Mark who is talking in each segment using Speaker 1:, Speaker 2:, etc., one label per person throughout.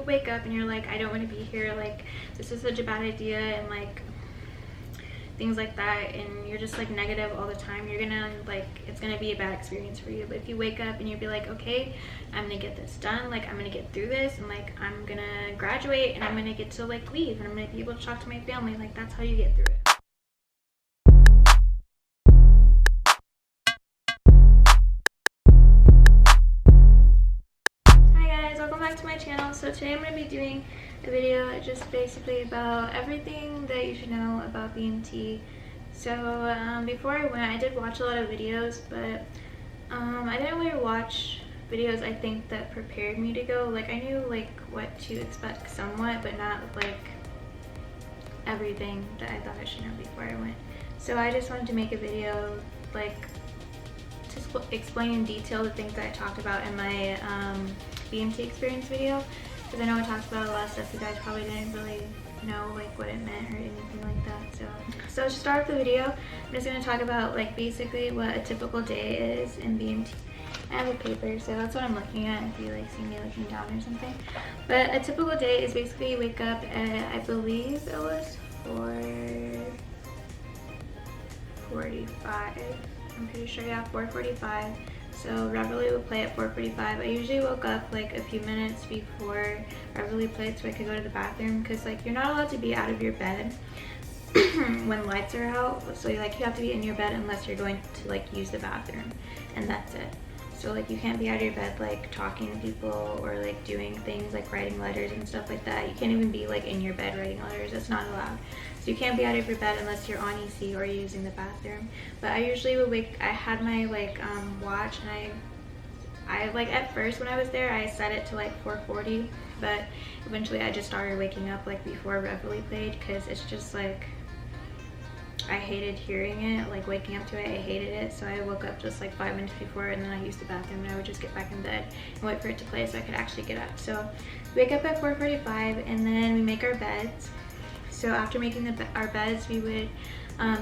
Speaker 1: wake up and you're like, I don't want to be here, like this is such a bad idea, and like things like that, and you're just like negative all the time, you're gonna like, it's gonna be a bad experience for you. But if you wake up and you'll be like, okay, I'm gonna get this done, like I'm gonna get through this, and like I'm gonna graduate and I'm gonna get to like leave and I'm gonna be able to talk to my family, like that's how you get through it. Back to my channel. So today I'm going to be doing a video just basically about everything that you should know about BMT. So before I went, I did watch a lot of videos, but I didn't really watch videos I think that prepared me to go. Like I knew like what to expect somewhat, but not like everything that I thought I should know before I went. So I just wanted to make a video like to explain in detail the things that I talked about in my BMT experience video, because I know I talked about a lot of stuff you guys probably didn't really know like what it meant or anything like that. So to start off the video, I'm just going to talk about like basically what a typical day is in BMT. I have a paper, so that's what I'm looking at if you like see me looking down or something. But a typical day is basically you wake up at, I believe it was 4:45. I'm pretty sure, yeah, 4:45. So reveille would play at 4:45. I usually woke up like a few minutes before reveille played so I could go to the bathroom, because like you're not allowed to be out of your bed when lights are out. So you have to be in your bed unless you're going to like use the bathroom, and that's it. So like you can't be out of your bed like talking to people or like doing things like writing letters and stuff like that. You can't even be like in your bed writing letters. That's not allowed. So you can't be out of your bed unless you're on EC or using the bathroom. But I usually would wake, I had my like watch, and I like at first when I was there I set it to like 4:40, but eventually I just started waking up like before reveille played, because it's just like I hated hearing it, like waking up to it. I hated it, so I woke up just like 5 minutes before, and then I used the bathroom, and I would just get back in bed and wait for it to play so I could actually get up. So we wake up at 4:45, and then we make our beds. So after making our beds, we would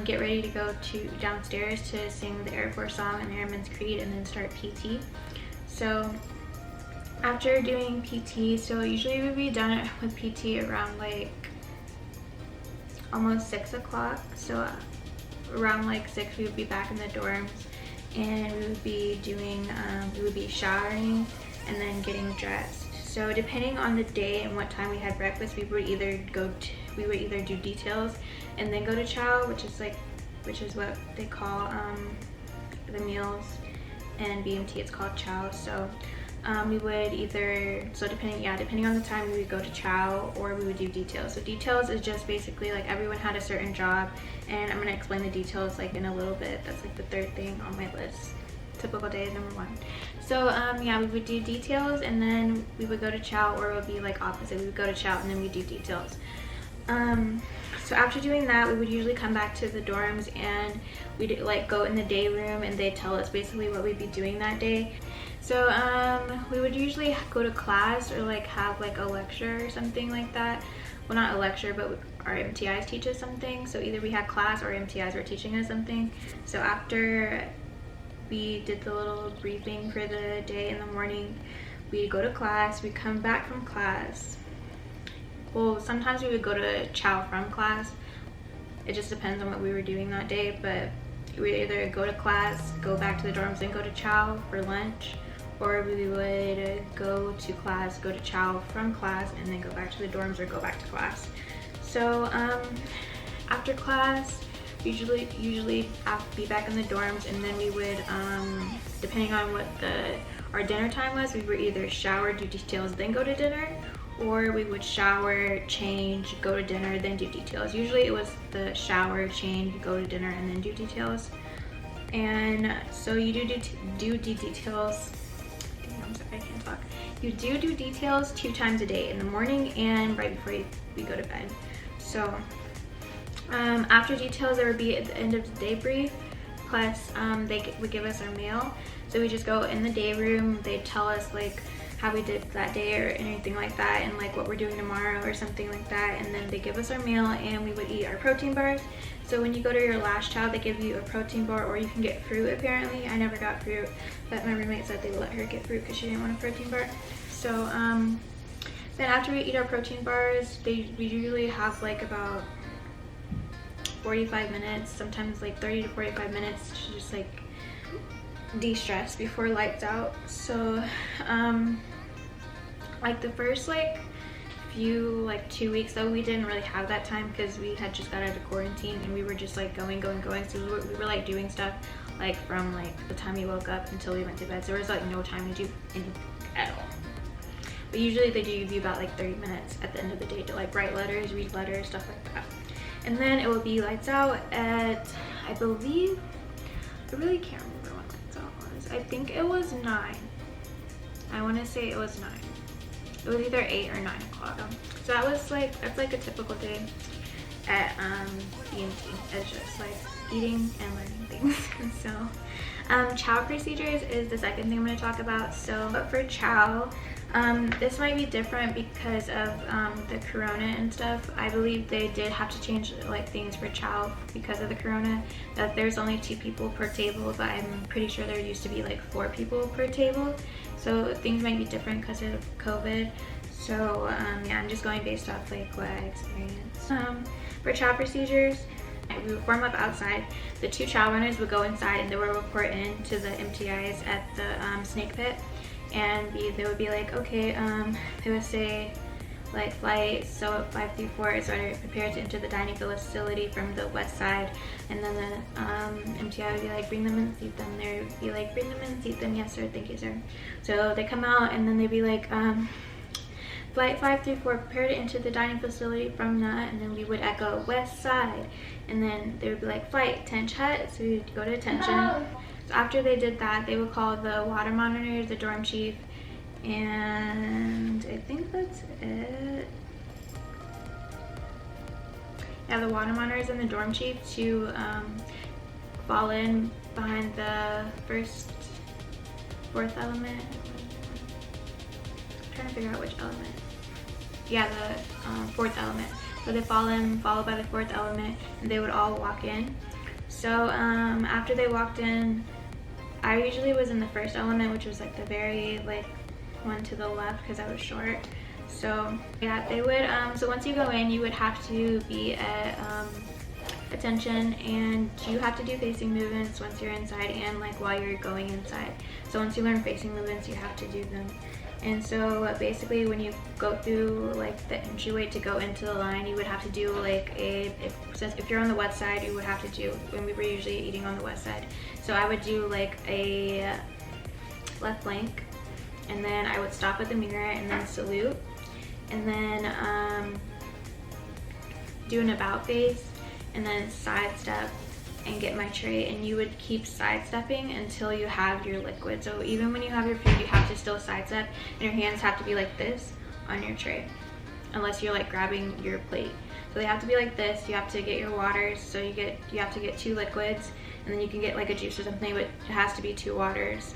Speaker 1: get ready to go downstairs to sing the Air Force song and Airman's Creed, and then start PT. So after doing PT, so usually we'd be done with PT around like almost 6 o'clock. So around like 6 we would be back in the dorms, and we would be doing we would be showering and then getting dressed. So depending on the day and what time we had breakfast, we would either do details and then go to Chow, which is what they call the meals, and BMT it's called Chow. So we would either, so depending on the time, we would go to Chow or we would do details. So details is just basically like everyone had a certain job, and I'm going to explain the details like in a little bit. That's like the third thing on my list. Typical day is number 1. So yeah, we would do details and then we would go to Chow, or it would be like opposite. We would go to Chow and then we do details. So after doing that, we would usually come back to the dorms, and we'd like go in the day room, and they'd tell us basically what we'd be doing that day. So we would usually go to class or like have like a lecture or something like that. Well, not a lecture, but our MTIs teach us something. So either we had class or MTIs were teaching us something. So after we did the little briefing for the day in the morning, we'd go to class, we'd come back from class. Well, sometimes we would go to Chow from class. It just depends on what we were doing that day, but we either go to class, go back to the dorms, and go to Chow for lunch, or we would go to class, go to Chow from class, and then go back to the dorms or go back to class. So after class, usually be back in the dorms, and then we would, depending on what our dinner time was, we would either shower, do details, then go to dinner, or we would shower, change, go to dinner, then do details. Usually it was the shower, change, go to dinner, and then do details. And so you do details. I'm sorry, I can't talk. You do details 2 times a day, in the morning and right before we go to bed. So after details, there would be at the end of the day brief, plus they would give us our mail. So we just go in the day room, they'd tell us like how we did that day or anything like that, and like what we're doing tomorrow or something like that, and then they give us our meal, and we would eat our protein bars. So when you go to your last child, they give you a protein bar, or you can get fruit apparently. I never got fruit, but my roommate said they would let her get fruit because she didn't want a protein bar. So Then after we eat our protein bars, we usually have like about 45 minutes, sometimes like 30 to 45 minutes to just like de-stress before lights out. So like the first like few, like 2 weeks though, we didn't really have that time because we had just got out of quarantine and we were just like going. So we were like doing stuff like from like the time we woke up until we went to bed. So there was like no time to do anything at all. But usually they do give you about like 30 minutes at the end of the day to like write letters, read letters, stuff like that. And then it will be lights out at, I believe, I really can't remember when lights out was. I think it was 9. I want to say it was 9. It was either 8 or 9 o'clock. So that's like a typical day at B&T. It's just like eating and learning things. So Chow procedures is the second thing I'm going to talk about. So for Chow, this might be different because of the corona and stuff. I believe they did have to change like things for Chow because of the corona, that there's only 2 people per table, but I'm pretty sure there used to be like 4 people per table. So things might be different because of COVID. So yeah, I'm just going based off like what I experienced. For Chow procedures, we would warm up outside. The 2 Chow runners would go inside and they would report in to the MTIs at the snake pit. And they would be like, okay, they would say like flight so 534 is already prepared to enter the dining facility from the west side. And then the MTI would be like, bring them in, seat them. They would be like, bring them in, seat them. Yes sir, thank you sir. So they come out and then they'd be like, flight 534 prepared to enter the dining facility from that. And then we would echo west side. And then they would be like, flight 10 hut. So we would go to attention. So after they did that, they would call the water monitor, the dorm chief, and I think that's it. Yeah, the water monitors and the dorm chief to fall in behind the fourth element. I'm trying to figure out which element. Yeah, the 4th element. So they fall in, followed by the 4th element, and they would all walk in. So after they walked in, I usually was in the 1st element, which was like the very like one to the left because I was short. So yeah, they would so once you go in, you would have to be at attention, and you have to do facing movements once you're inside and like while you're going inside. So once you learn facing movements, you have to do them. And so basically when you go through like the entryway to go into the line, you would have to do like if you're on the west side, you would have to do, when we were usually eating on the west side, so I would do like a left flank, and then I would stop at the mirror and then salute, and then do an about face, and then sidestep and get my tray. And you would keep sidestepping until you have your liquid. So even when you have your food, you have to still sidestep, and your hands have to be like this on your tray unless you're like grabbing your plate. So they have to be like this. You have to get your waters, so you have to get 2 liquids, and then you can get like a juice or something, but it has to be 2 waters.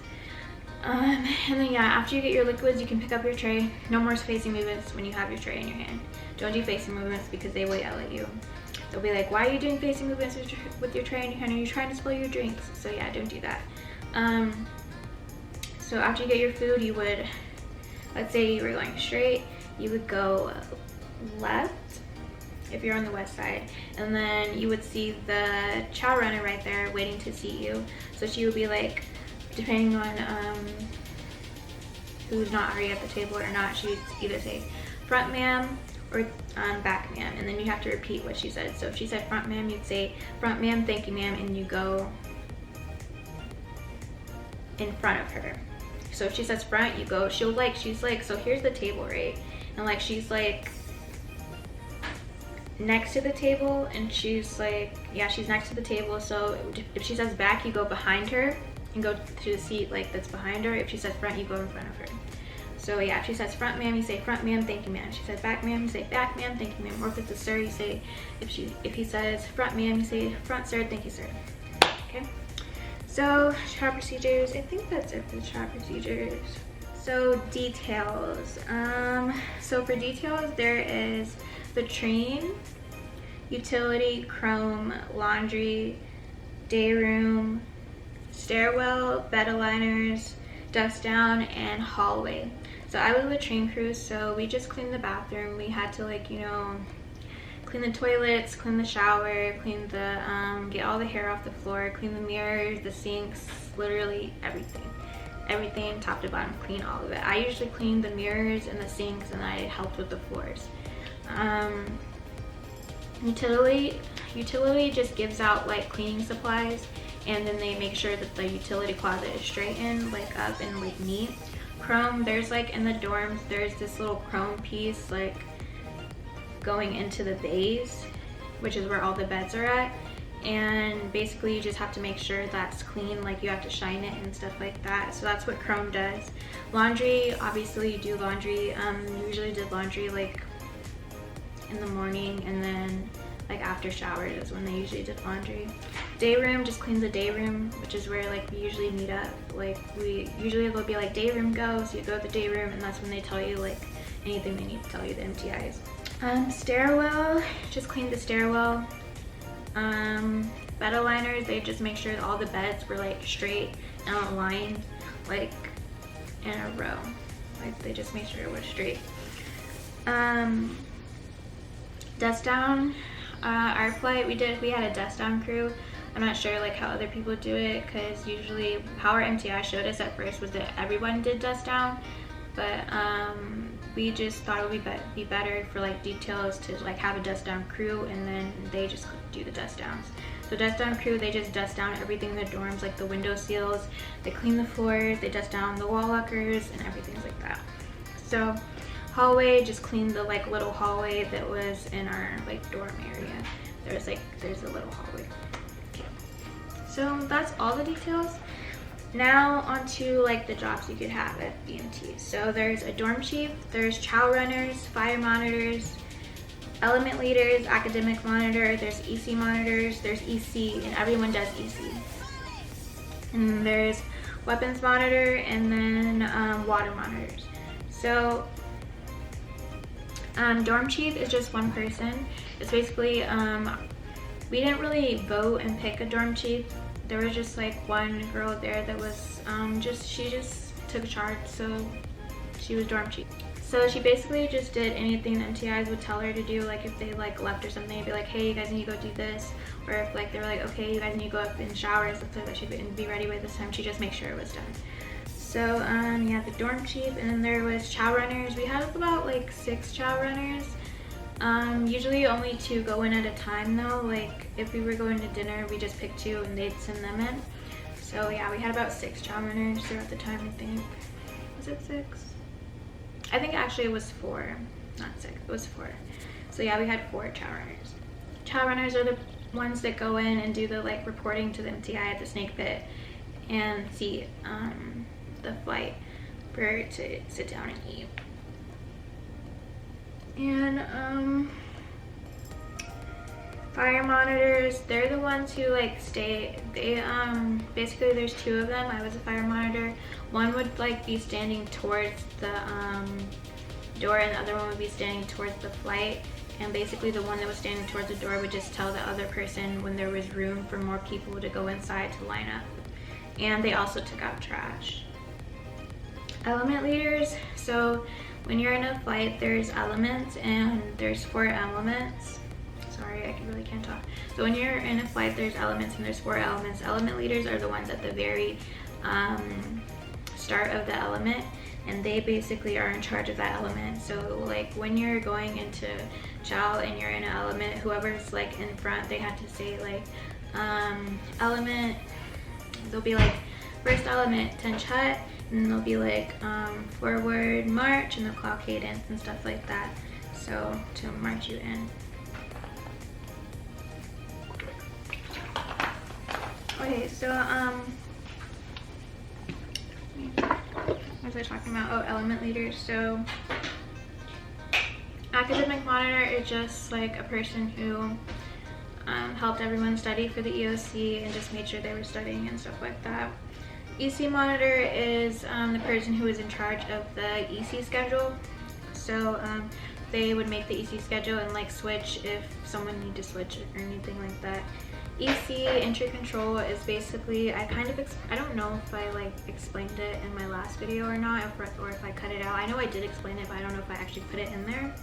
Speaker 1: And then yeah, after you get your liquids, you can pick up your tray. No more facing movements when you have your tray in your hand. Don't do facing movements because they will yell at you. They'll be like, why are you doing facing movements with your tray in your hand? Are you trying to spill your drinks? So yeah, don't do that. So after you get your food, you would, let's say you were going straight, you would go left if you're on the west side, and then you would see the Chow runner right there waiting to seat you. So she would be like, depending on who's not already at the table or not, she'd either say front ma'am or back ma'am, and then you have to repeat what she said. So if she said front ma'am, you'd say front ma'am, thank you ma'am, and you go in front of her. So if she says front, you go, she's like, so here's the table, right? And like she's like next to the table, and she's like, yeah, she's next to the table. So if she says back, you go behind her and go to the seat like that's behind her. If she says front, you go in front of her. So yeah, if she says front ma'am, you say front ma'am, thank you ma'am. If she says back ma'am, you say back ma'am, thank you ma'am. Or if it's a sir, you say, if he says front ma'am, you say front sir, thank you sir. Okay, so Chow procedures, I think that's it for the Chow procedures. So details, so for details, there is the train, utility, chrome, laundry, day room, stairwell, bed aligners, dust down, and hallway. So I was with train crew, so we just cleaned the bathroom. We had to like, you know, clean the toilets, clean the shower, clean the, get all the hair off the floor, clean the mirrors, the sinks, literally everything. Everything top to bottom, clean all of it. I usually clean the mirrors and the sinks, and I helped with the floors. Utility just gives out like cleaning supplies, and then they make sure that the utility closet is straightened, like up and like neat. Chrome, there's like in the dorms, there's this little chrome piece like going into the bays, which is where all the beds are at, and basically you just have to make sure that's clean, like you have to shine it and stuff like that. So that's what chrome does. Laundry, obviously you do laundry. Usually did laundry like in the morning, and then like after showers is when they usually did laundry. Day room just cleans the day room, which is where like we usually meet up. Like we usually will be like day room go, so you go to the day room, and that's when they tell you like anything they need to tell you, the MTIs. Stairwell, just clean the stairwell. Bed aligners, they just make sure that all the beds were like straight and aligned, like in a row. Like they just made sure it was straight. Dust down. Our flight, we had a dust down crew. I'm not sure like how other people do it, because usually how our MTI showed us at first was that everyone did dust down, but we just thought it would be better for like details to like have a dust down crew, and then they just do the dust downs. So dust down crew, they just dust down everything in the dorms, like the window seals, they clean the floors, they dust down the wall lockers and everything like that. So hallway, just clean the like little hallway that was in our like dorm area. There's a little hallway. Okay. So that's all the details. Now onto like the jobs you could have at BMT. So there's a dorm chief, there's chow runners, fire monitors, element leaders, academic monitor, there's EC monitors, there's EC, and everyone does EC. And there's weapons monitor, and then water monitors. So dorm chief is just one person. It's basically, we didn't really vote and pick a dorm chief. There was just like one girl there that was she just took charge, so she was dorm chief. So she basically just did anything the MTIs would tell her to do. Like if they like left or something, they'd be like, hey, you guys need to go do this. Or if like they were like, okay, you guys need to go up in the shower and stuff like that, she'd be ready by this time. She just make sure it was done. So yeah, the dorm chief, and then there was chow runners. We had about like 6 chow runners. Usually only 2 go in at a time though. Like if we were going to dinner, we just picked 2 and they'd send them in. So yeah, we had about 6 chow runners throughout the time, I think. Was it 6? I think actually it was 4, not 6, it was 4. So yeah, we had 4 chow runners. Chow runners are the ones that go in and do the like reporting to the MTI at the snake pit and see the flight for to sit down and eat. And fire monitors, they're the ones who like stay, they basically there's 2 of them. I was a fire monitor. One would like be standing towards the door, and the other one would be standing towards the flight, and basically the one that was standing towards the door would just tell the other person when there was room for more people to go inside to line up. And they also took out trash. Element leaders, so when you're in a flight, there's elements, and there's 4 elements. Sorry, I really can't talk. So when you're in a flight, there's elements, and there's 4 elements. Element leaders are the ones at the very start of the element, and they basically are in charge of that element. So like when you're going into chow and you're in an element, whoever's like in front, they have to say like element, they'll be like first element 10 hut, and they'll be like forward march, and the clock cadence and stuff like that, so to march you in. Okay, so what was I talking about? Oh, element leaders. So academic monitor is just like a person who helped everyone study for the EOC and just made sure they were studying and stuff like that. EC monitor is the person who is in charge of the EC schedule. So they would make the EC schedule and like switch if someone needed to switch or anything like that. EC entry control is basically, I don't know if I like explained it in my last video or not, or if I cut it out. I know I did explain it, but I don't know if I actually put it in there.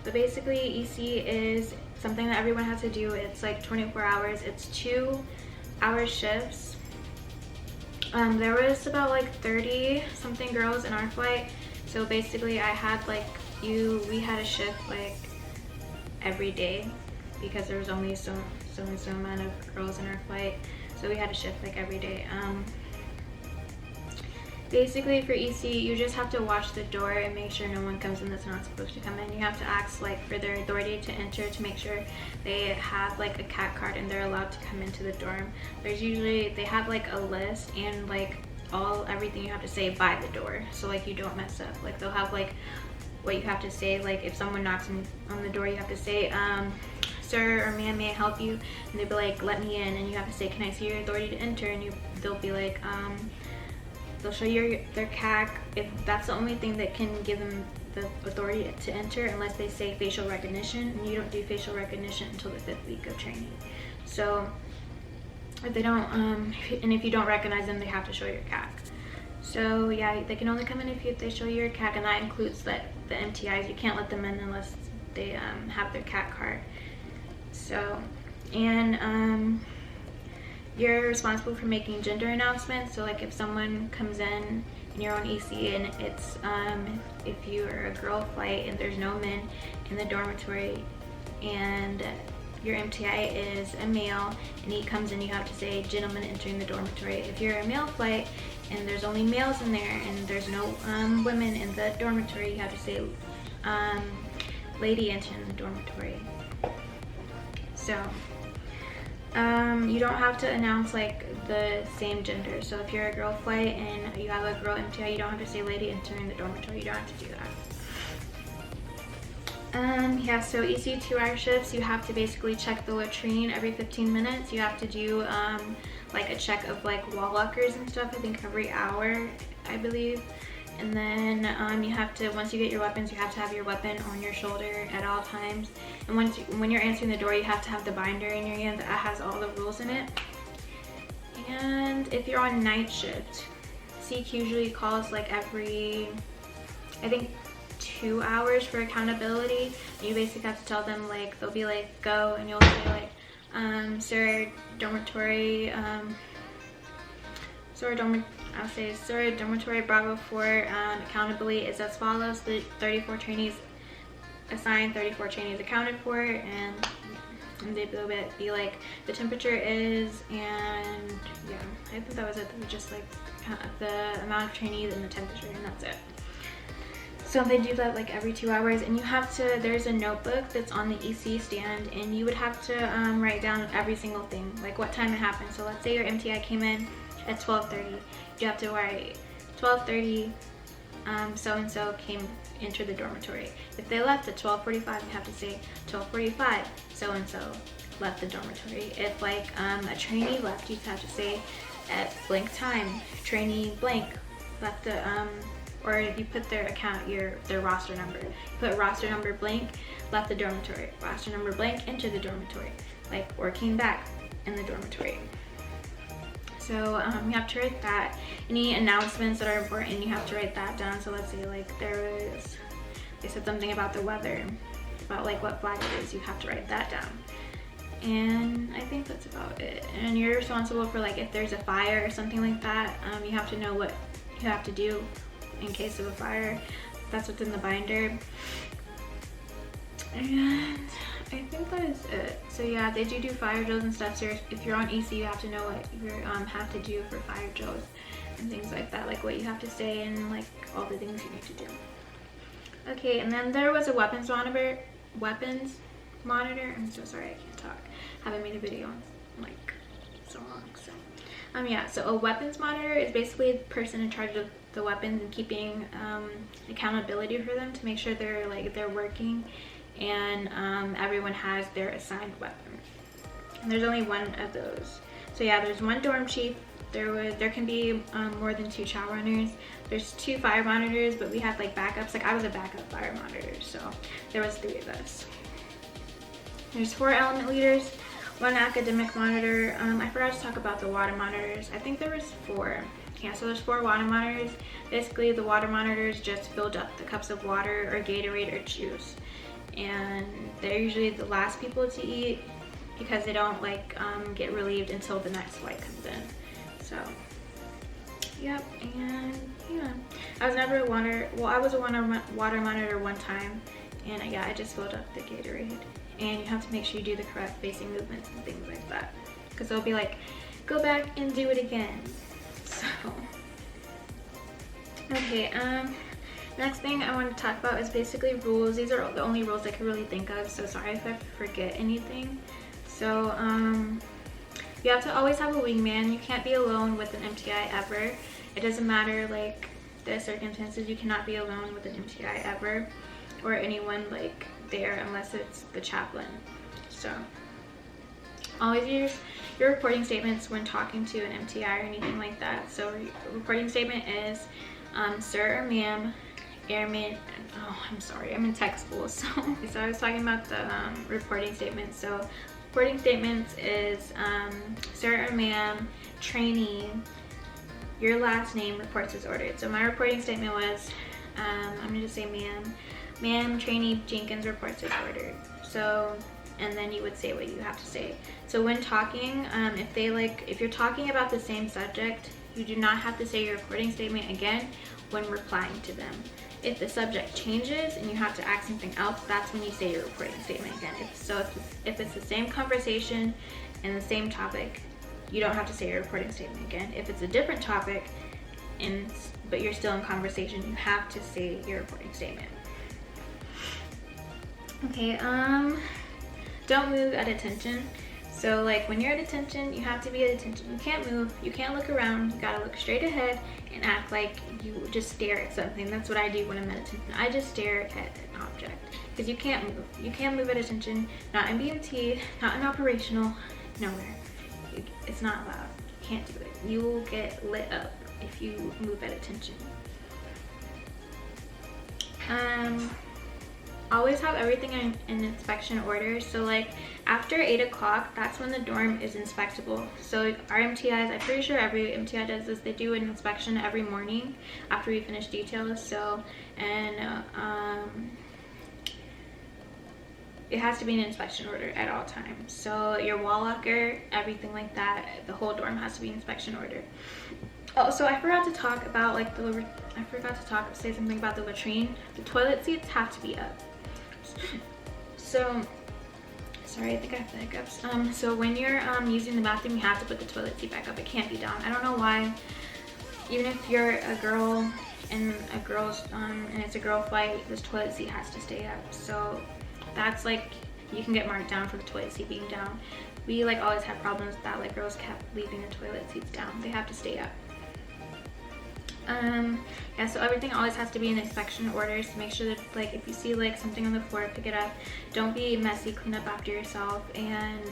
Speaker 1: But basically EC is something that everyone has to do. It's like 24 hours. It's 2-hour shifts. There was about like 30 something girls in our flight. So basically I had like, we had a shift like every day because there was only so amount of girls in our flight. So we had a shift like every day. Basically for EC, you just have to watch the door and make sure no one comes in that's not supposed to come in. You have to ask like for their authority to enter to make sure they have like a CAT card and they're allowed to come into the dorm. There's usually, they have like a list and like everything you have to say by the door, so like you don't mess up. Like they'll have like what you have to say, like if someone knocks on the door, you have to say, sir or ma'am, may I help you? And they'll be like, let me in, and you have to say, can I see your authority to enter? And they'll be like, they'll show you their CAC if that's the only thing that can give them the authority to enter, unless they say facial recognition, and you don't do facial recognition until the 5th week of training. So if they don't, and if you don't recognize them, they have to show your CAC. So yeah, they can only come in if they show you your CAC, and that includes the MTIs. You can't let them in unless they have their CAC card. So, and you're responsible for making gender announcements. So like if someone comes in and you're on EC and it's if you're a girl flight and there's no men in the dormitory and your MTI is a male and he comes in, you have to say gentleman entering the dormitory. If you're a male flight and there's only males in there and there's no women in the dormitory, you have to say lady entering the dormitory. So you don't have to announce like the same gender. So if you're a girl flight and you have a girl MTI, you don't have to say lady entering the dormitory. You don't have to do that. Yeah, so EC 2-hour shifts, you have to basically check the latrine every 15 minutes. You have to do like a check of like wall lockers and stuff, I think every hour, I believe. And then you have to, once you get your weapons, you have to have your weapon on your shoulder at all times. And when you're answering the door, you have to have the binder in your hand that has all the rules in it. And if you're on night shift, SEEK usually calls like every, I think, 2 hours for accountability. And you basically have to tell them, like, they'll be like, go, and you'll say like, sir, dormitory, I'll say, sir, dormitory Bravo 4, accountability is as follows. The 34 trainees assigned, 34 trainees accounted for, and they'll be like, the temperature is, and yeah, I think that was it. Just like the amount of trainees and the temperature, and that's it. So they do that like every 2 hours, and you have to, there's a notebook that's on the EC stand, and you would have to write down every single thing, like what time it happened. So let's say your MTI came in at 12:30, you have to write 12:30, so-and-so entered the dormitory. If they left at 12:45, you have to say 12:45, so-and-so left the dormitory. If like a trainee left, you have to say at blank time, trainee blank left the, or if you put their their roster number, you put roster number blank, left the dormitory, roster number blank, entered the dormitory, like, or came back in the dormitory. So you have to write that. Any announcements that are important, you have to write that down. So let's say like they said something about the weather, about like what flag it is, you have to write that down. And I think that's about it. And you're responsible for like if there's a fire or something like that, you have to know what you have to do in case of a fire. That's what's in the binder. And I think that is it. So yeah, they do fire drills and stuff. So if you're on EC, you have to know what you have to do for fire drills and things like that, like what you have to say and like all the things you need to do. Okay, and then there was a weapons monitor. I'm so sorry, I can't talk. Haven't made a video in like so long. So yeah, so a weapons monitor is basically the person in charge of the weapons and keeping accountability for them to make sure they're working, and everyone has their assigned weapon. And there's only one of those. So yeah, there's one dorm chief. There can be more than 2 chow runners. There's 2 fire monitors, but we had like backups. Like I was a backup fire monitor, so there was 3 of us. There's 4 element leaders. one academic monitor. I forgot to talk about the water monitors. I think there was 4. Yeah, so there's 4 water monitors. Basically, the water monitors just filled up the cups of water or Gatorade or juice, and they're usually the last people to eat because they don't like get relieved until the next flight comes in. So yep. And yeah, I was never a water, well, I was a water monitor one time, and yeah, I just filled up the Gatorade. And you have to make sure you do the correct facing movements and things like that, because they'll be like, go back and do it again. So okay, next thing I want to talk about is basically rules. These are the only rules I can really think of, so sorry if I forget anything. So you have to always have a wingman. You can't be alone with an MTI ever. It doesn't matter like the circumstances, you cannot be alone with an MTI ever, or anyone like there, unless it's the chaplain. So always use your reporting statements when talking to an MTI or anything like that. So reporting statement is sir or ma'am, airman. Oh, I'm sorry, I'm in tech school. So I was talking about the reporting statement. So reporting statements is sir or ma'am, trainee, your last name, reports as ordered. So my reporting statement was I'm gonna just say ma'am, trainee Jenkins, reports as ordered. So, and then you would say what you have to say. So when talking, if you're talking about the same subject, you do not have to say your reporting statement again when replying to them. If the subject changes and you have to ask something else, that's when you say your reporting statement again. If it's the same conversation and the same topic, you don't have to say your reporting statement again. If it's a different topic but you're still in conversation, you have to say your reporting statement. Okay, don't move at attention. So like when you're at attention, you have to be at attention. You can't move, you can't look around, you gotta look straight ahead and act like you just stare at something. That's what I do when I'm at attention. I just stare at an object, because you can't move. You can't move at attention, not in BMT, not in operational, nowhere. It's not allowed. You can't do it. You will get lit up if you move at attention. Always have everything in inspection order. So like after 8 o'clock, that's when the dorm is inspectable. So our MTIs, I'm pretty sure every MTI does this, they do an inspection every morning after we finish details. So, and it has to be in inspection order at all times. So your wall locker, everything like that, the whole dorm has to be in inspection order. Oh, so I forgot to talk about like say something about the latrine. The toilet seats have to be up. So, sorry, I think I have the hiccups. So when you're using the bathroom, you have to put the toilet seat back up. It can't be down. I don't know why. Even if you're a girl and it's a girl flight, this toilet seat has to stay up. So that's like, you can get marked down for the toilet seat being down. We like always had problems with that, like girls kept leaving the toilet seats down. They have to stay up. Yeah, so everything always has to be in inspection orders to make sure that like if you see like something on the floor, pick it up. Don't be messy, clean up after yourself, and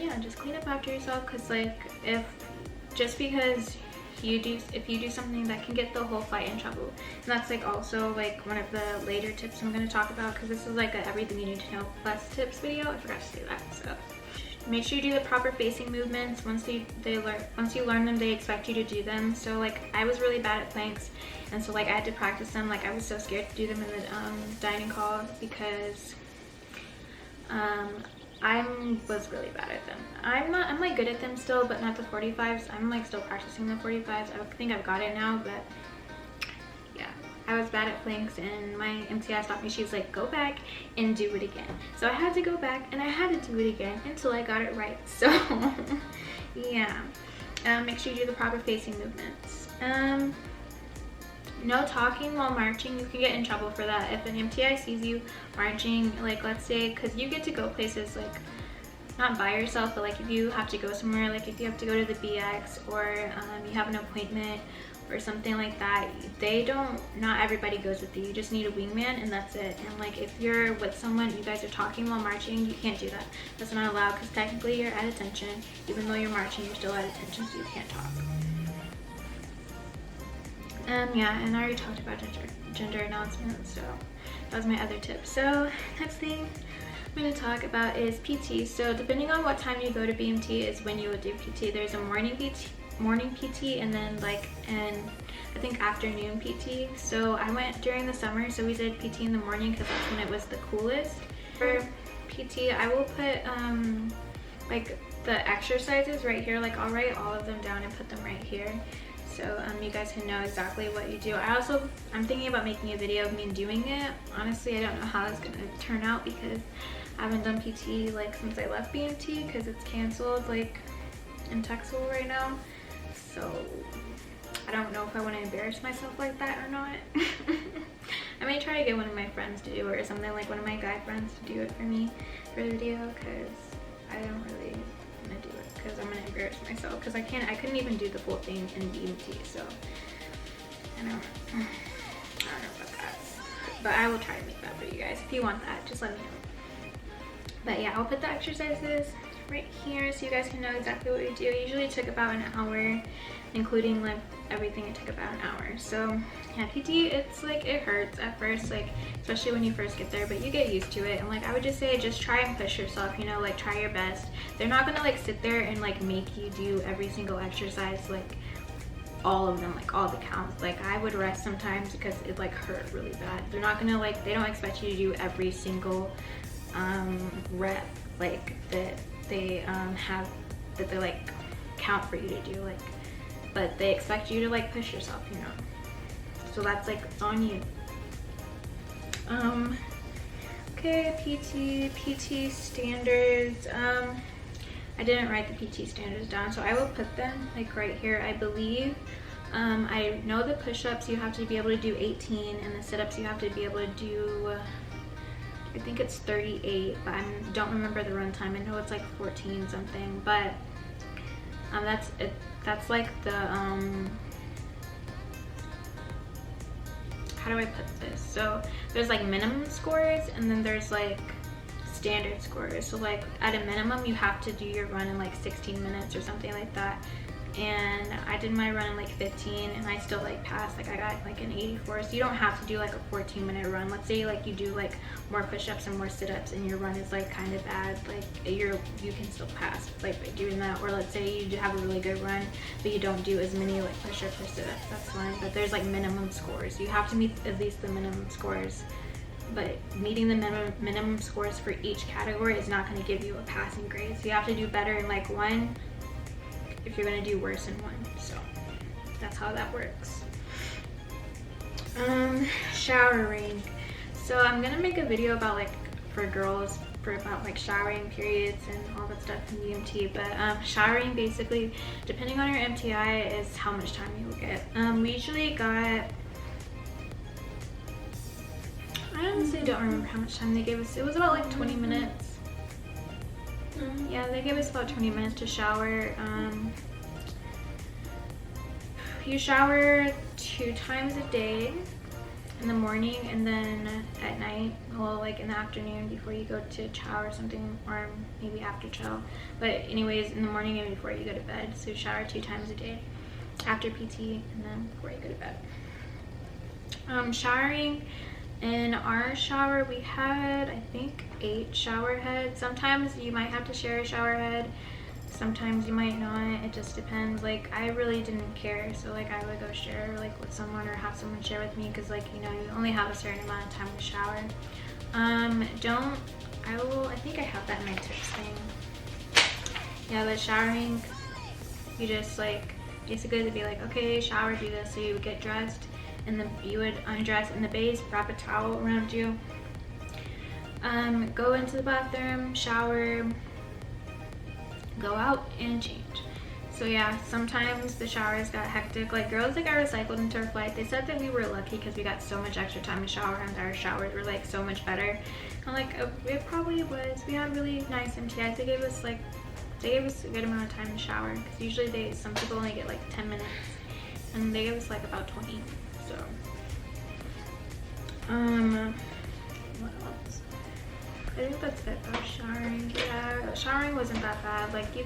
Speaker 1: yeah, just clean up after yourself, because like if you do something, that can get the whole flight in trouble. And that's like also like one of the later tips I'm going to talk about, because this is like a everything you need to know plus tips video. I forgot to say that. So make sure you do the proper facing movements. Once you learn them, they expect you to do them. So like I was really bad at planks, and so like I had to practice them. Like I was so scared to do them in the dining hall, because I was really bad at them. I'm like good at them still, but not the 45s. I'm like still practicing the 45s. I think I've got it now, but yeah, I was bad at planks, and my MTI stopped me. She was like, go back and do it again. So I had to go back and I had to do it again until I got it right. So yeah, make sure you do the proper facing movements. No talking while marching. You can get in trouble for that. If an MTI sees you marching, like let's say, because you get to go places like not by yourself, but like if you have to go somewhere, like if you have to go to the BX, or you have an appointment or something like that, not everybody goes with you. You just need a wingman and that's it. And like if you're with someone, you guys are talking while marching, you can't do that. That's not allowed, because technically you're at attention. Even though you're marching, you're still at attention, so you can't talk. Yeah, and I already talked about gender announcements, so that was my other tip. So next thing, I'm going to talk about is PT. So depending on what time you go to BMT is when you will do PT. There's a morning PT and then like I think afternoon PT. So I went during the summer, so we did PT in the morning because that's when it was the coolest. For PT, I will put like the exercises right here. Like I'll write all of them down and put them right here, so you guys can know exactly what you do. I'm thinking about making a video of me doing it. Honestly, I don't know how it's gonna turn out because I haven't done PT like since I left BMT because it's canceled like in Texas right now. So I don't know if I want to embarrass myself like that or not. I may try to get one of my friends to do it or something, like one of my guy friends to do it for me for the video, because I don't really want to do it because I'm going to embarrass myself because I couldn't even do the full thing in BMT, so I don't know about that. But I will try to make that for you guys. If you want that, just let me know. But yeah, I'll put the exercises right here so you guys can know exactly what we do. It usually took about an hour, including like everything. It took about an hour. So yeah, PT, it's like it hurts at first, like especially when you first get there, but you get used to it. And like I would just say, just try and push yourself, you know, like try your best. They're not gonna like sit there and like make you do every single exercise, like all of them, like all the counts. Like I would rest sometimes because it like hurt really bad. They're not gonna like, they don't expect you to do every single rep like that they have, that they like count for you to do, like, but they expect you to like push yourself, you know, so that's like on you. Okay, PT standards. I didn't write the PT standards down, so I will put them like right here, I believe. I know the push-ups you have to be able to do 18, and the sit-ups you have to be able to do I think it's 38, but I don't remember the run time. I know it's like 14 something, but that's it. That's like the how do I put this? So there's like minimum scores and then there's like standard scores. So like at a minimum you have to do your run in like 16 minutes or something like that. And I did my run in like 15 and I still like passed, like I got like an 84. So you don't have to do like a 14-minute run. Let's say like you do like more push-ups and more sit-ups and your run is like kind of bad, like you can still pass like by doing that. Or let's say you do have a really good run but you don't do as many like push-ups or sit-ups, that's fine. But there's like minimum scores, you have to meet at least the minimum scores, but meeting the minimum scores for each category is not going to give you a passing grade. So you have to do better in like one if you're gonna do worse in one. So that's how that works. Showering. So I'm gonna make a video about like for girls about like showering periods and all that stuff in EMT. But showering basically, depending on your MTI, is how much time you will get. We usually got, I honestly don't remember how much time they gave us. It was about like 20 minutes. Yeah, they gave us about 20 minutes to shower. You shower 2 times a day, in the morning and then at night, well like in the afternoon before you go to Chow or something, or maybe after Chow. But anyways, in the morning and before you go to bed. So shower 2 times a day, after PT and then before you go to bed. Showering. In our shower, we had, I think, 8 shower heads. Sometimes you might have to share a shower head. Sometimes you might not. It just depends. Like, I really didn't care. So, like, I would go share, like, with someone or have someone share with me because, like, you know, you only have a certain amount of time to shower. I think I have that in my tips thing. Yeah, the showering, you just, like, basically it'd be like, okay, shower, do this. So you would get dressed. And then you would undress in the base, wrap a towel around you, go into the bathroom, shower, go out and change. So yeah, sometimes the showers got hectic. Like girls that got recycled into our flight, they said that we were lucky because we got so much extra time to shower and our showers were like so much better. And like it probably was. We had really nice MTIs. They gave us a good amount of time to shower because usually some people only get like 10 minutes and they gave us like about 20. So, what else? I think that's it about showering. Yeah, showering wasn't that bad. Like, you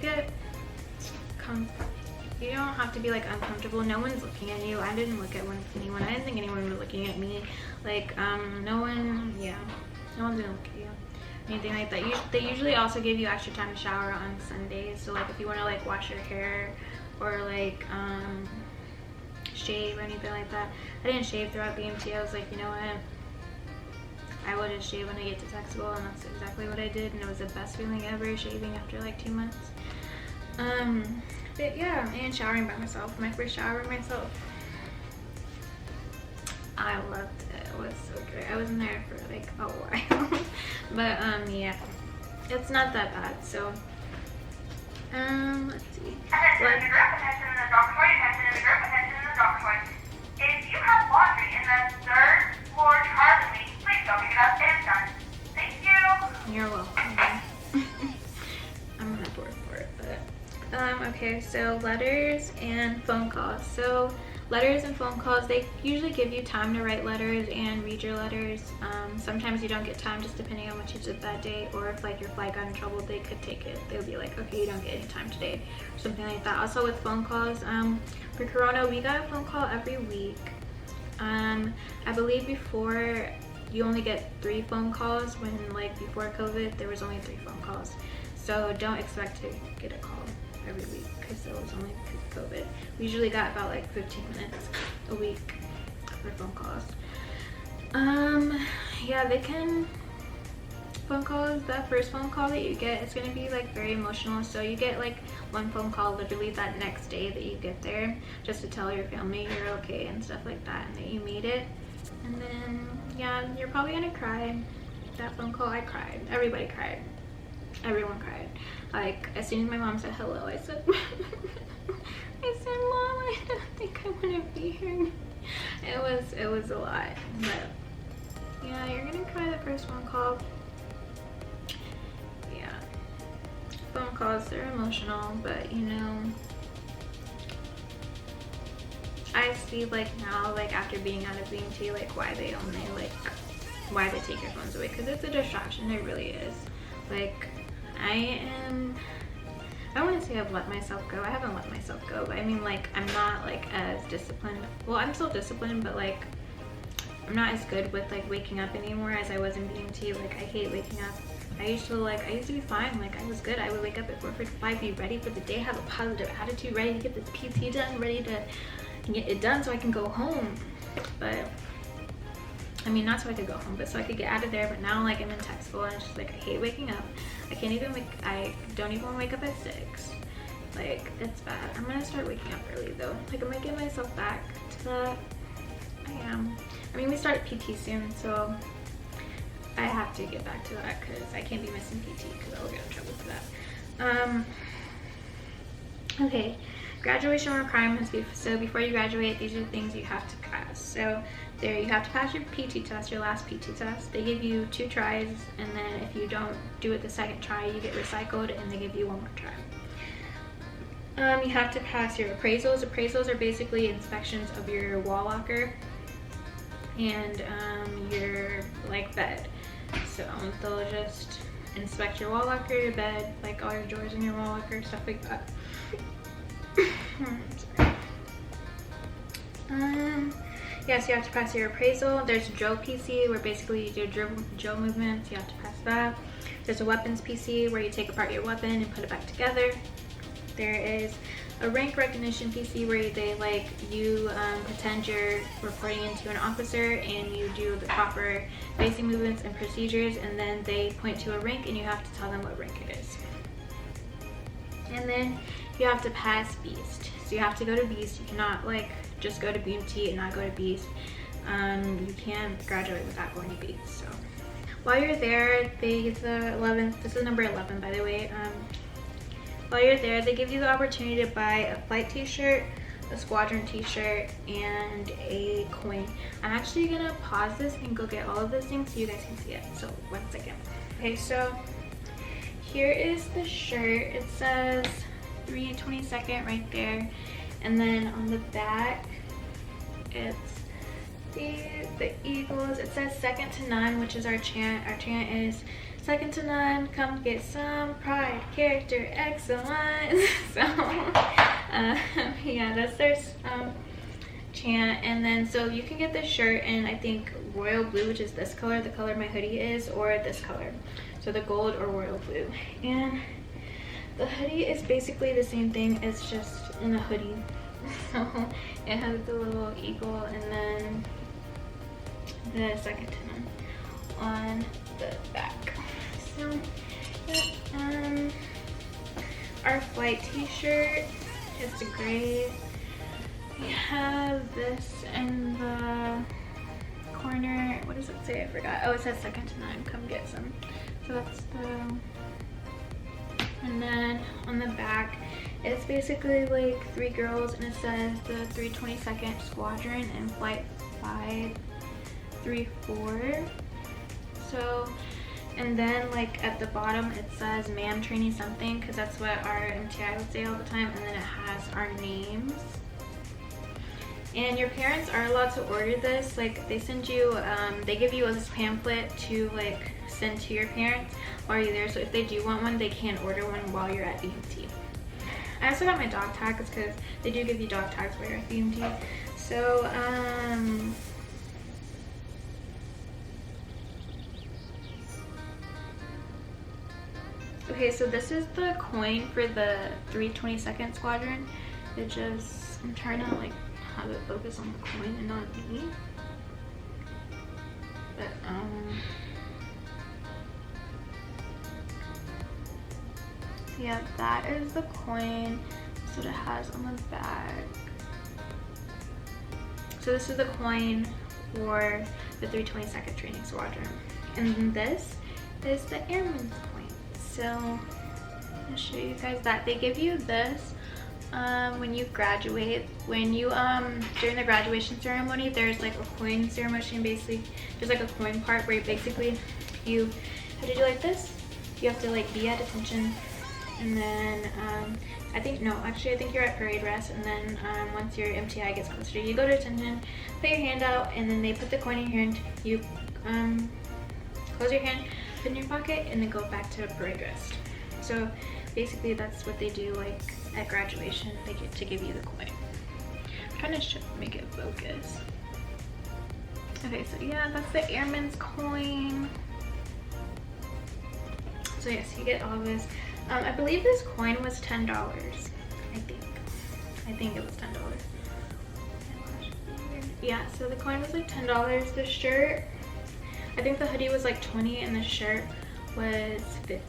Speaker 1: don't have to be like uncomfortable. No one's looking at you. I didn't look at anyone. I didn't think anyone was looking at me. Like, no one's gonna look at you. anything like that. They usually also give you extra time to shower on Sundays. So like if you want to like wash your hair or like shave or anything like that. I didn't shave throughout BMT. I was like, you know what? I will just shave when I get to tech school, and that's exactly what I did, and it was the best feeling ever, shaving after like 2 months. But yeah, and showering by myself. My first shower by myself. I loved it. It was so great. I was in there for like a while. But yeah, it's not that bad. So let's see.
Speaker 2: Attention in the group, attention in the dormitory, attention in the group, attention in the dormitory. If you have laundry in the 3rd floor toilet suite, please go pick it up. It is done. Thank you.
Speaker 1: You're welcome. I'm on the board for it, but okay, so letters and phone calls. So letters and phone calls, they usually give you time to write letters and read your letters. Sometimes you don't get time, just depending on what you did that day, or if like your flight got in trouble, they could take it. They'll be like, okay, you don't get any time today, or something like that. Also with phone calls, for Corona, we got a phone call every week. I believe before you only get 3 phone calls, when like before COVID there was only 3 phone calls. So don't expect to get a call every week because it was only COVID. We usually got about like 15 minutes a week for phone calls. Yeah, they can phone calls. That first phone call that you get, it's gonna be like very emotional. So you get like 1 phone call literally that next day that you get there, just to tell your family you're okay and stuff like that, and that you made it. And then yeah, you're probably gonna cry. That phone call, I cried. Everybody cried. Everyone cried. Like as soon as my mom said hello, I said Mom, I don't think I want to be here. It was a lot, but yeah, you're gonna cry the first phone call. Yeah, phone calls, they're emotional, but you know, I see like now, like after being out of BMT, like why they take your phones away, because it's a distraction. It really is. Like I wouldn't say I've let myself go. I haven't let myself go, but I mean like I'm not like as disciplined. Well, I'm still disciplined, but like I'm not as good with like waking up anymore as I was in BMT. Like I hate waking up. I used to be fine. Like I was good. I would wake up at 4:45, be ready for the day, have a positive attitude, ready to get this PT done, ready to get it done so I can go home. But I mean, not so I could go home, but so I could get out of there. But now like I'm in tech school and it's just like I hate waking up. I don't even want to wake up at 6. Like it's bad. I'm gonna start waking up early though. Like I'm gonna get myself back to that. I am. I mean, we start PT soon, so I have to get back to that because I can't be missing PT because I'll get in trouble for that. Okay, graduation requirements. So before you graduate, these are the things you have to pass. So there, you have to pass your PT test, your last PT test. They give you 2 tries, and then if you don't do it the second try, you get recycled, and they give you 1 more try. You have to pass your appraisals. Appraisals are basically inspections of your wall locker and your like bed. So they'll just inspect your wall locker, your bed, like all your drawers in your wall locker, stuff like that. Yes, you have to pass your appraisal. There's a drill PC where basically you do drill movements. You have to pass that. There's a weapons PC where you take apart your weapon and put it back together. There is a rank recognition PC where you pretend you're reporting into an officer and you do the proper basic movements and procedures, and then they point to a rank and you have to tell them what rank it is. And then you have to pass Beast. So you have to go to Beast. You cannot just go to BMT and not go to Beast. You can't graduate without going to Beast. So while you're there, this is number 11 by the way. While you're there, they give you the opportunity to buy a flight t-shirt, a squadron t-shirt, and a coin. I'm actually gonna pause this and go get all of those things so you guys can see it. So 1 second. Okay, so here is the shirt. It says 322nd right there, and then on the back it's the Eagles. It says second to none, which is our chant. Our chant is second to none, come get some pride, character, excellence. So yeah, that's their chant. And then so you can get this shirt in, I think, royal blue, which is this color, the color my hoodie is, or this color, so the gold or royal blue. And the hoodie is basically the same thing, it's just in a hoodie. So it has the little eagle and then the second tenon on the back. So yeah, our flight t-shirt, it's gray. We have this in the corner. What does it say? I forgot. Oh, it says second to none. Come get some. So that's the. And then on the back, it's basically like 3 girls, and it says the 322nd Squadron and Flight 534. So, and then like at the bottom it says "Ma'am Training something," because that's what our MTI would say all the time, and then it has our names. And your parents are allowed to order this. Like they send you, they give you this pamphlet to like send to your parents while you're there. So if they do want one, they can order one while you're at BMT. I also got my dog tags because they do give you dog tags while you're at BMT. So okay, so this is the coin for the 322nd Squadron. It just, I'm trying to like have it focus on the coin and not me. But yeah, that is the coin. That's what it has on the back. So this is the coin for the 322nd Training Squadron. And then this is the Airman's coin. So I'll show you guys that. They give you this when you graduate. When you during the graduation ceremony, there's like a coin ceremony. Basically there's like a coin part where basically you have to do like this. You have to like be at attention, and then I think you're at parade rest, and then once your MTI gets closer, you go to attention, put your hand out, and then they put the coin in your hand. You close your hand, put it in your pocket, and then go back to parade rest. So basically that's what they do like at graduation. They get to give you the coin. I'm trying to make it focus. Okay, so yeah, that's the Airman's coin. So yes, you get all this. I believe this coin was $10. I think it was $10. Yeah, so the coin was like $10. The shirt, I think the hoodie was like $20, and the shirt was $15.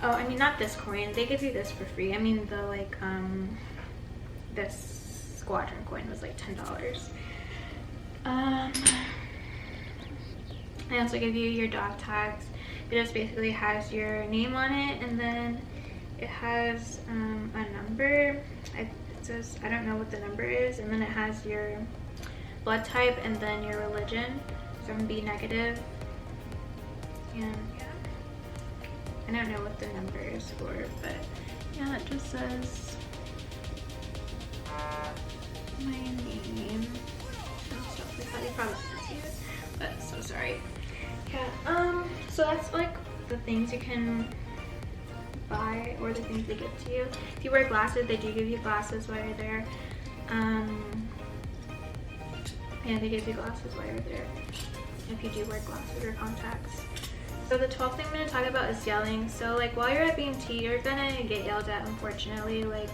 Speaker 1: Oh, I mean, not this coin. They give you this for free. I mean, the like this Squadron coin was like $10. They also give you your dog tags. It just basically has your name on it, and then it has a number. It says, I don't know what the number is, and then it has your blood type and then your religion. So I'm gonna be negative. And yeah, I don't know what the number is for, but yeah, it just says my name and stuff like that. You probably can't see it, but so sorry. Yeah, so that's like the things you can buy, or the things they give to you. If you wear glasses, they do give you glasses while you're there. Yeah, they give you glasses while you're there if you do wear glasses or contacts. So the 12th thing I'm going to talk about is yelling. So like while you're at BMT, you're gonna get yelled at, unfortunately. Like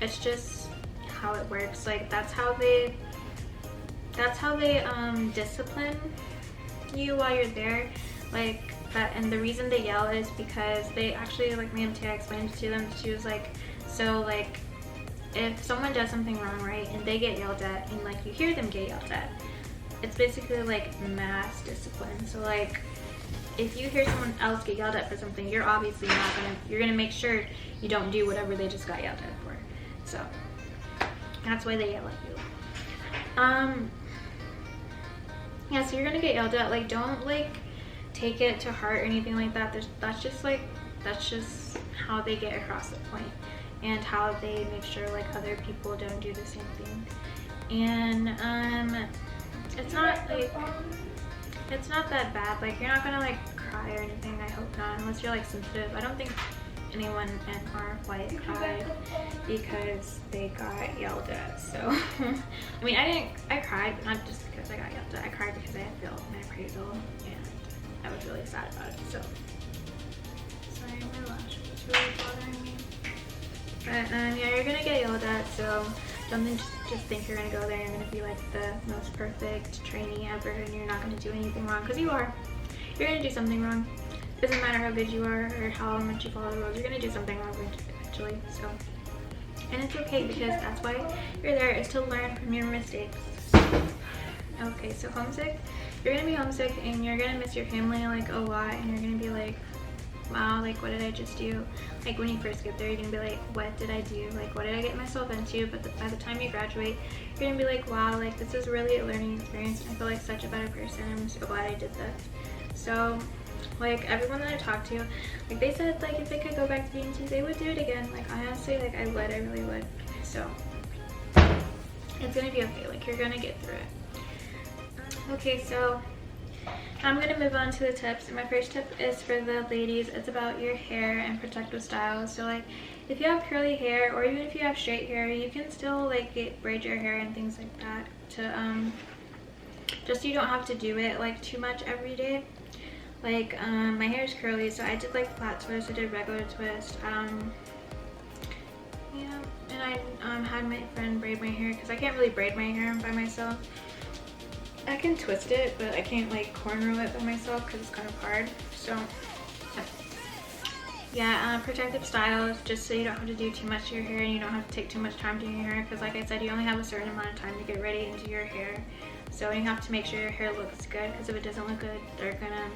Speaker 1: it's just how it works. Like that's how they discipline you while you're there, like that. And the reason they yell is because they actually, like my MTA explained to them, she was like, so like if someone does something wrong, right, and they get yelled at, and like you hear them get yelled at, it's basically like mass discipline. So like if you hear someone else get yelled at for something, you're obviously not gonna, you're gonna make sure you don't do whatever they just got yelled at for. So that's why they yell at you. Yeah, so you're gonna get yelled at. Like, don't like take it to heart or anything like that. That's just how they get across the point, and how they make sure like other people don't do the same thing. And it's not that bad. Like you're not gonna like cry or anything. I hope not, unless you're like sensitive. I don't think anyone in our flight cried because they got yelled at. So I mean, I cried, but not just because I got yelled at. I cried because I had failed my appraisal and I was really sad about it. So sorry, my lash was really bothering me. But yeah, you're gonna get yelled at, so don't just think you're gonna go there and you're gonna be like the most perfect trainee ever and you're not gonna do anything wrong, because you are. You're gonna do something wrong. It doesn't matter how good you are or how much you follow the rules, you're gonna do something wrong eventually. So, and it's okay, because that's why you're there, is to learn from your mistakes. Okay, so homesick. You're gonna be homesick and you're gonna miss your family like a lot, and you're gonna be like, wow, like what did I just do? Like when you first get there, you're gonna be like, what did I do? Like what did I get myself into? But by the time you graduate, you're gonna be like, wow, like this is really a learning experience. I feel like such a better person. I'm so glad I did this. So like everyone that I talked to, like they said like if they could go back to BMT, they would do it again. Like honestly, like I really would. So it's gonna be okay. Like you're gonna get through it. Okay, so I'm going to move on to the tips, and my first tip is for the ladies. It's about your hair and protective styles. So like if you have curly hair, or even if you have straight hair, you can still like braid your hair and things like that to just so you don't have to do it like too much every day. Like my hair is curly, so I did like flat twist, I did regular twist, yeah, and I had my friend braid my hair because I can't really braid my hair by myself. I can twist it, but I can't like cornrow it by myself because it's kind of hard. So yeah, protective styles, just so you don't have to do too much to your hair and you don't have to take too much time doing your hair, because like I said, you only have a certain amount of time to get ready and do your hair. So you have to make sure your hair looks good, because if it doesn't look good, they're gonna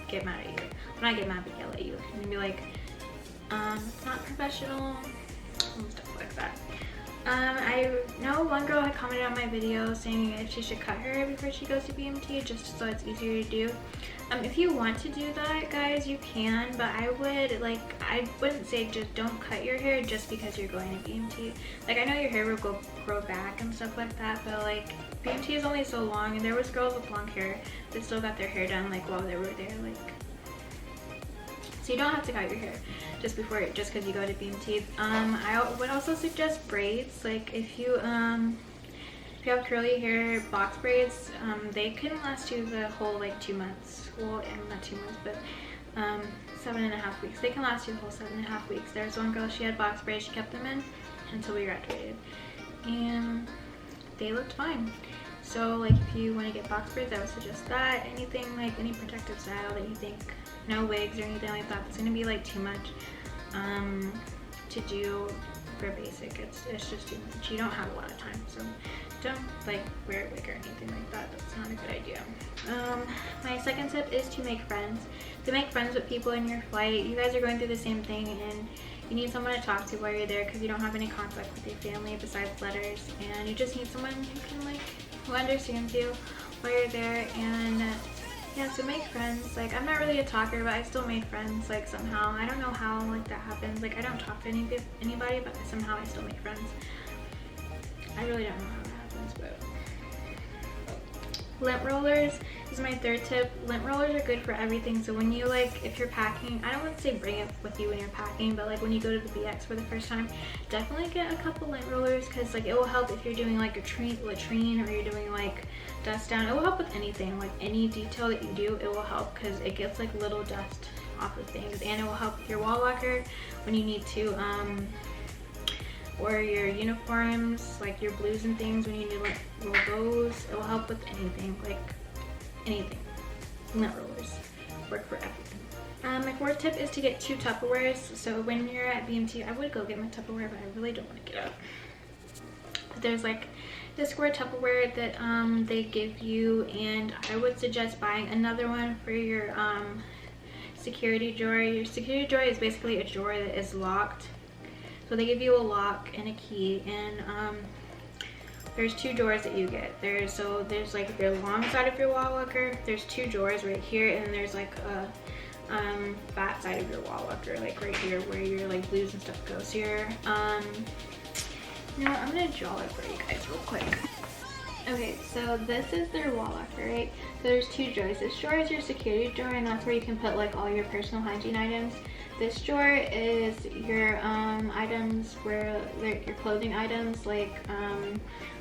Speaker 1: get mad at you. Well, not get mad, but yell at you and be like, it's not professional and stuff like that. I know one girl had commented on my video saying if she should cut her hair before she goes to BMT, just so it's easier to do. If you want to do that, guys, you can, but I wouldn't say just don't cut your hair just because you're going to BMT. Like I know your hair will grow back and stuff like that, but like BMT is only so long, and there was girls with long hair that still got their hair done like while they were there, like. So you don't have to cut your hair just because you go to BMT. I would also suggest braids. Like if you have curly hair, box braids, they can last you the whole like 2 months. Well, not 2 months, but 7.5 weeks. They can last you the whole 7.5 weeks. There's one girl, she had box braids, she kept them in until we graduated, and they looked fine. So like if you want to get box braids, I would suggest that. Anything like any protective style that you think, no wigs or anything like that, it's gonna be like too much to do for basic. It's just too much. You don't have a lot of time, so don't like wear a wig or anything like that. That's not a good idea. My second tip is to make friends. To make friends with people in your flight. You guys are going through the same thing, and you need someone to talk to while you're there, because you don't have any contact with your family besides letters, and you just need someone who understands you while you're there. And yeah, so make friends. Like I'm not really a talker, but I still made friends like somehow. I don't know how like that happens. Like I don't talk to anybody, but somehow I still make friends. I really don't know how that happens, but lint rollers is my third tip. Lint rollers are good for everything. So when you if you're packing, I don't want to say bring it with you when you're packing, but like when you go to the BX for the first time, definitely get a couple lint rollers, because like it will help if you're doing like a latrine or you're doing like dust down. It will help with anything, like any detail that you do, it will help, because it gets like little dust off of things, and it will help with your wall locker when you need to or your uniforms, like your blues and things, when you need to like roll those. It will help with anything, like anything. Lint rollers work for everything. My fourth tip is to get 2 Tupperwares. So when you're at BMT, I would go get my Tupperware, but I really don't want to get up. But there's like this square Tupperware that they give you, and I would suggest buying another one for your security drawer. Your security drawer is basically a drawer that is locked. So they give you a lock and a key, and there's 2 drawers that you get. There's like the long side of your wall locker. There's 2 drawers right here, and there's like a fat side of your wall locker, like right here where your like blues and stuff go. So you're you know what, I'm gonna draw it for you guys real quick. Okay, so this is their wall locker, right? So there's two drawers. This drawer is your security drawer, and that's where you can put like all your personal hygiene items. This drawer is your items where your clothing items like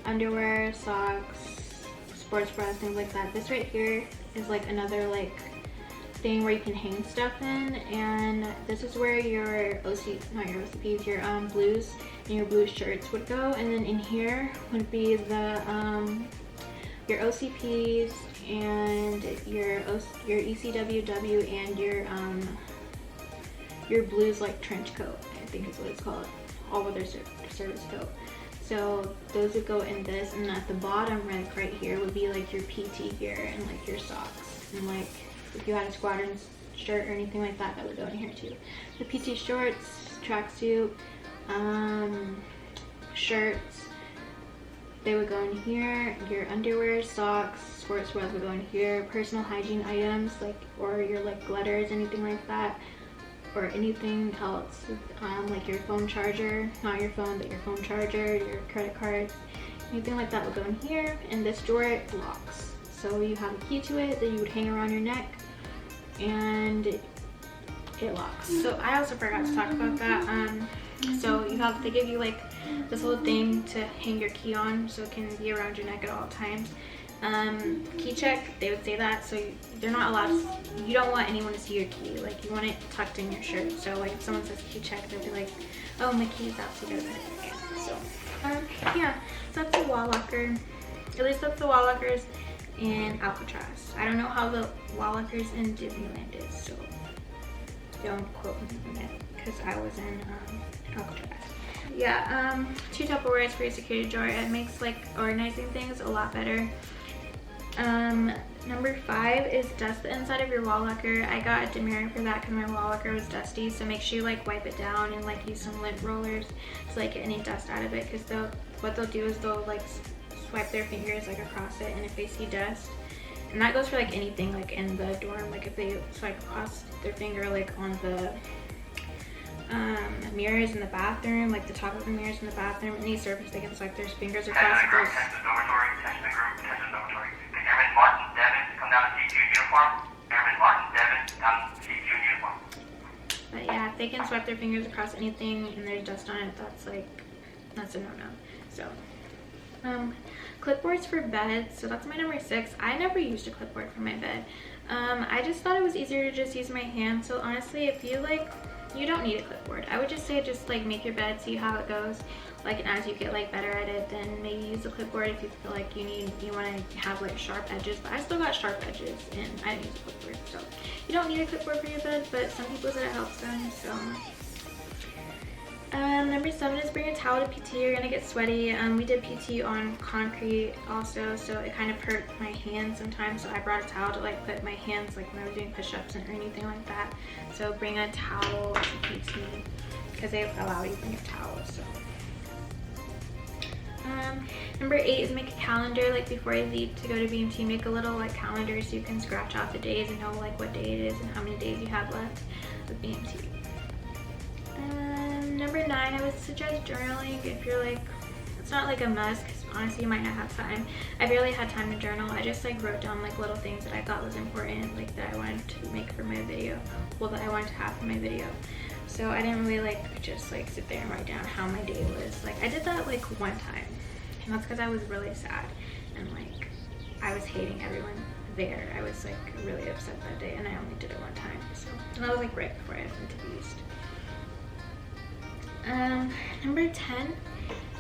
Speaker 1: underwear, socks, sports bras, things like that. This right here is like another like thing where you can hang stuff in, and this is where your not your OCPs, your blues and your blue shirts would go. And then in here would be the your OCPs and your ECWW and your blues like trench coat, I think is what it's called, all weather service coat. So those would go in this, and at the bottom right here would be like your PT gear and like your socks, and like if you had a squadron shirt or anything like that, that would go in here too. The PT shorts, tracksuit, shirts, they would go in here. Your underwear, socks, sports bras would go in here. Personal hygiene items, like, or your like letters, anything like that, or anything else, like your phone charger, not your phone, but your phone charger, your credit cards, anything like that would go in here. And this drawer locks, so you have a key to it that you would hang around your neck, and it locks. So I also forgot to talk about that. So they give you like this little thing to hang your key on, so it can be around your neck at all times. Key check, they would say that, so they're not allowed to, you don't want anyone to see your key, like you want it tucked in your shirt. So like if someone says key check, they'll be like, oh, my key's out, so you gotta put it in there. So yeah, so that's the wall locker. At least that's the wall lockers in Alcatraz. I don't know how the wall lockers in Disneyland is, so don't quote me on it, because I was in Alcatraz. Yeah, 2 Tupperwares for your security drawer. It makes like organizing things a lot better. Number 5 is dust the inside of your wall locker. I got a demerit for that because my wall locker was dusty, so make sure you like wipe it down and like use some lint rollers to like get any dust out of it, because what they'll do is they'll like swipe their fingers like across it, and if they see dust, and that goes for like anything like in the dorm, like if they swipe across their finger like on the mirrors in the bathroom, like the top of the mirrors in the bathroom, any surface they can swipe their fingers across.
Speaker 2: Attention the group, attention the dormitory, attention the group, attention the dormitory. Airman Martin Devin to come down to C2 uniform. Airman Martin Devin to come to C2 uniform.
Speaker 1: But yeah, if they can swipe their fingers across anything and there's dust on it, that's a no-no. So clipboards for beds, so that's my number 6. I never used a clipboard for my bed. I just thought it was easier to just use my hand. So honestly, if you like, you don't need a clipboard. I would just say just like make your bed, see how it goes, like, and as you get like better at it, then maybe use a clipboard if you feel like you want to have like sharp edges. But I still got sharp edges and I didn't use a clipboard. So you don't need a clipboard for your bed, but some people said it helps them. So number 7 is bring a towel to PT. You're gonna get sweaty. We did PT on concrete also, so it kind of hurt my hands sometimes, so I brought a towel to like put my hands, like when I was doing push-ups or anything like that. So bring a towel to PT because they allow you to bring a towel. So number 8 is make a calendar. Like before you leave to go to BMT, make a little like calendar so you can scratch off the days and know like what day it is and how many days you have left with BMT. Number 9, I would suggest journaling if you're like, it's not like a must, because honestly you might not have time. I barely had time to journal. I just like wrote down like little things that I thought was important, like that I wanted to make for my video, well, that I wanted to have for my video. So I didn't really like just like sit there and write down how my day was. Like I did that like one time, and that's because I was really sad and like I was hating everyone there. I was like really upset that day, and I only did it one time. So, and that was like right before I went to the East. Number 10,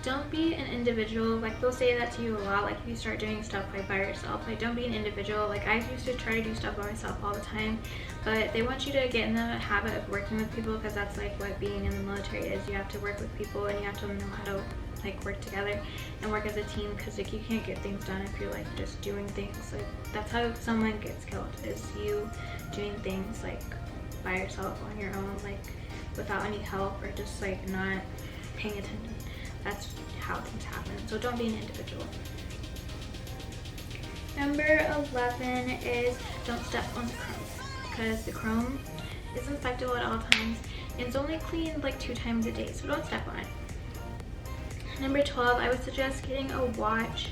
Speaker 1: don't be an individual. Like they'll say that to you a lot, like if you start doing stuff like by yourself, like don't be an individual. Like I used to try to do stuff by myself all the time, but they want you to get in the habit of working with people, because that's like what being in the military is. You have to work with people and you have to know how to like work together and work as a team, because like you can't get things done if you're like just doing things. Like that's how someone gets killed, is you doing things like by yourself on your own, like without any help or just like not paying attention. That's how things happen. So don't be an individual. Number 11 is don't step on the chrome, because the chrome is inspectable at all times and it's only cleaned like 2 times a day, so don't step on it. Number 12, I would suggest getting a watch.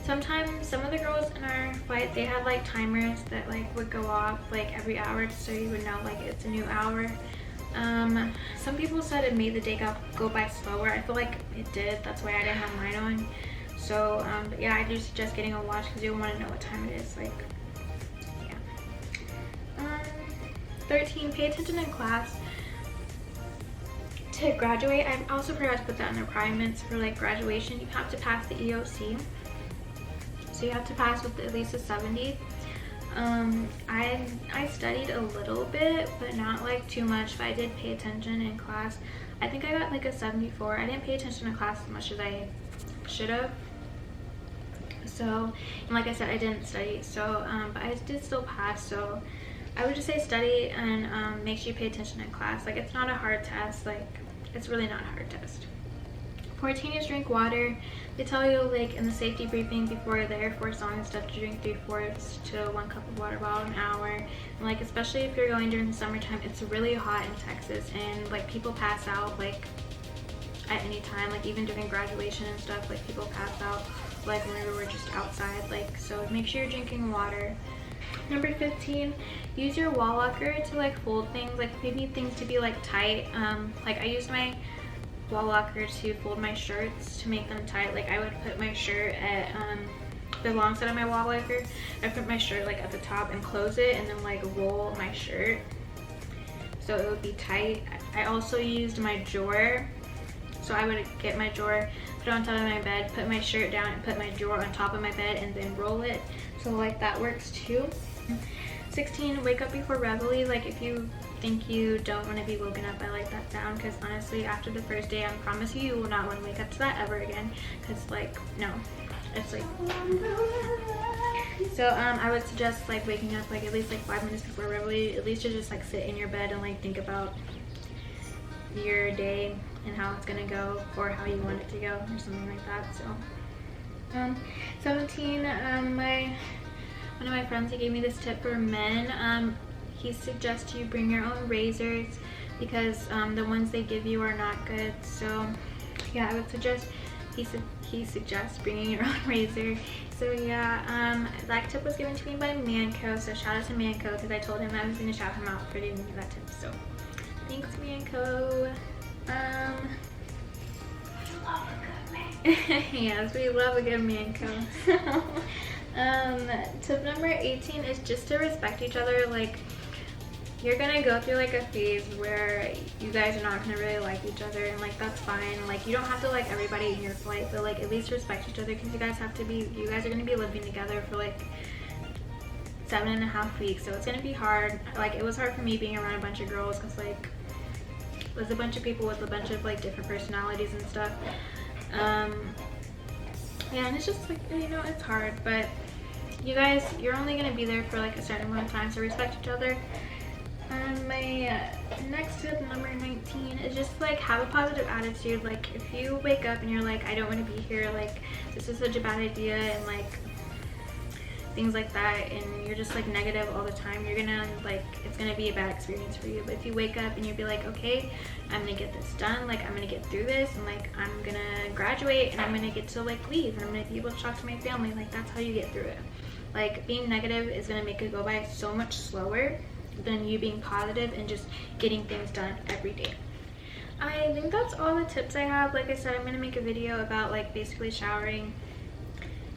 Speaker 1: Sometimes some of the girls in our flight, they had like timers that like would go off like every hour, so you would know like it's a new hour. Some people said it made the day go by slower. I feel like it did. That's why I didn't have mine on. So but yeah, I do suggest getting a watch because you'll want to know what time it is. Like, yeah. 13, pay attention in class. To graduate, I also forgot to put that in the requirements for like graduation. You have to pass the EOC. So you have to pass with at least a 70. I studied a little bit, but not like too much, but I did pay attention in class. I think I got like a 74. I didn't pay attention in class as much as I should have. So, and like I said, I didn't study, so but I did still pass. So I would just say study and make sure you pay attention in class. Like, it's not a hard test. Like, it's really not a hard test. 14 is drink water. They tell you like in the safety briefing before the Air Force on and stuff to drink 3/4 to 1 cup of water bottle an hour. And like, especially if you're going during the summertime, it's really hot in Texas, and like people pass out like at any time. Like even during graduation and stuff, like people pass out like when we were just outside. Like, so make sure you're drinking water. Number 15, use your wall locker to like fold things. Like if you need things to be like tight, like I used my wall locker to fold my shirts to make them tight. Like I would put my shirt at the long side of my wall locker. I put my shirt like at the top and close it, and then like roll my shirt so it would be tight. I also used my drawer, so I would get my drawer, put it on top of my bed, put my shirt down, and put my drawer on top of my bed, and then roll it. So like that works too. 16, wake up before reveille. Like if you think you don't want to be woken up, I like that sound, because honestly after the first day I promise you will not want to wake up to that ever again, because like no, it's like so I would suggest like waking up like at least like 5 minutes before reveille, at least to just like sit in your bed and like think about your day and how it's gonna go, or how you want it to go, or something like that. So 17, one of my friends, he gave me this tip for men. He suggests you bring your own razors, because the ones they give you are not good. So yeah, I would suggest, he suggests bringing your own razor. So yeah, that tip was given to me by Manco, so shout out to Manco, because I told him I was going to shout him out for giving me that tip. So thanks, Manco. Yes, we love a good Manco. Tip number 18 is just to respect each other. Like, you're gonna go through like a phase where you guys are not gonna really like each other, and like that's fine. Like, you don't have to like everybody in your flight, but like at least respect each other, because you guys are gonna be living together for like 7.5 weeks, so it's gonna be hard. Like, it was hard for me being around a bunch of girls, because like it was a bunch of people with a bunch of like different personalities and stuff. Yeah, and it's just like, you know, it's hard, but you guys, you're only gonna be there for like a certain amount of time, so respect each other. My next tip, number 19, is just like have a positive attitude. Like if you wake up and you're like, I don't want to be here, like this is such a bad idea, and like things like that, and you're just like negative all the time, you're gonna like, it's gonna be a bad experience for you. But if you wake up and you be like, okay, I'm gonna get this done, like I'm gonna get through this, and like I'm gonna graduate, and I'm gonna get to like leave, and I'm gonna be able to talk to my family, like that's how you get through it. Like, being negative is gonna make it go by so much slower than you being positive and just getting things done every day. I think that's all the tips I have. Like I said, I'm gonna make a video about like basically showering,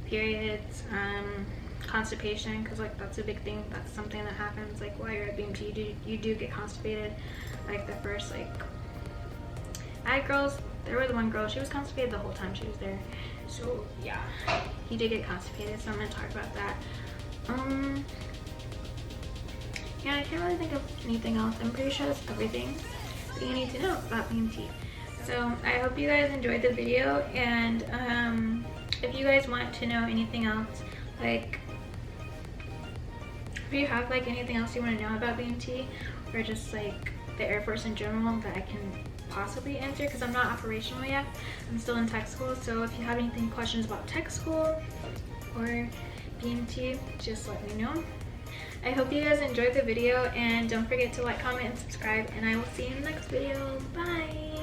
Speaker 1: periods, constipation, because like that's a big thing. That's something that happens like while you're at BMT. You do get constipated. Like the first, like, I had girls, there was one girl, she was constipated the whole time she was there. So yeah, he did get constipated, so I'm gonna talk about that. Yeah, I can't really think of anything else. I'm pretty sure that's everything that you need to know about BMT. So I hope you guys enjoyed the video, and if you guys want to know anything else, like if you have like anything else you want to know about BMT, or just like the Air Force in general that I can possibly answer, because I'm not operational yet, I'm still in tech school. So if you have anything, questions about tech school or BMT, just let me know. I hope you guys enjoyed the video, and don't forget to like, comment, and subscribe, and I will see you in the next video. Bye!